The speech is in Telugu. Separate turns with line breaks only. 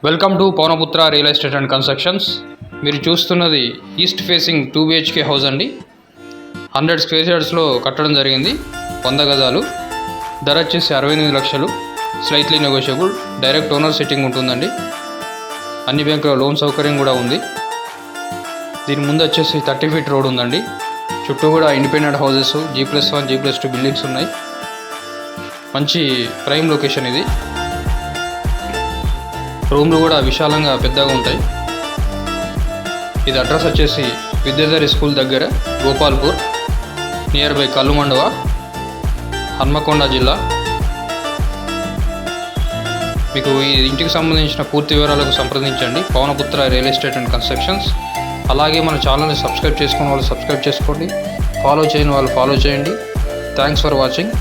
Welcome to Pawanputra real estate and constructions. మీరు చూస్తున్నది ఈస్ట్ ఫేసింగ్ 2 BHK హౌస్ అండి. 100 స్క్వేర్ యార్డ్స్లో కట్టడం జరిగింది. 100 గజాలు. ధర వచ్చేసి 68 లక్షలు. Slightly negotiable. Direct owner setting ఉంటుందండి. అన్ని బ్యాంకుల లోన్ సౌకర్యం కూడా ఉంది. దీని ముందు వచ్చేసి 30 ఫీట్ రోడ్ ఉందండి. చుట్టూ కూడా independent houses G+1 G+2 buildings ఉన్నాయి. మంచి ప్రైమ్ లొకేషన్ ఇది. రూమ్లు కూడా విశాలంగా పెద్దగా ఉంటాయి. ఇది అడ్రస్ వచ్చేసి విద్యాధరి స్కూల్ దగ్గర గోపాల్పూర్, నియర్ బై కల్లుమండవ, హన్మకొండ జిల్లా. మీకు ఈ ఇంటికి సంబంధించిన పూర్తి వివరాలకు సంప్రదించండి Pawanputra real estate and constructions. అలాగే మన ఛానల్ని సబ్స్క్రైబ్ చేసుకున్న వాళ్ళు సబ్స్క్రైబ్ చేసుకోండి, ఫాలో చేయని వాళ్ళు ఫాలో చేయండి. Thanks for watching.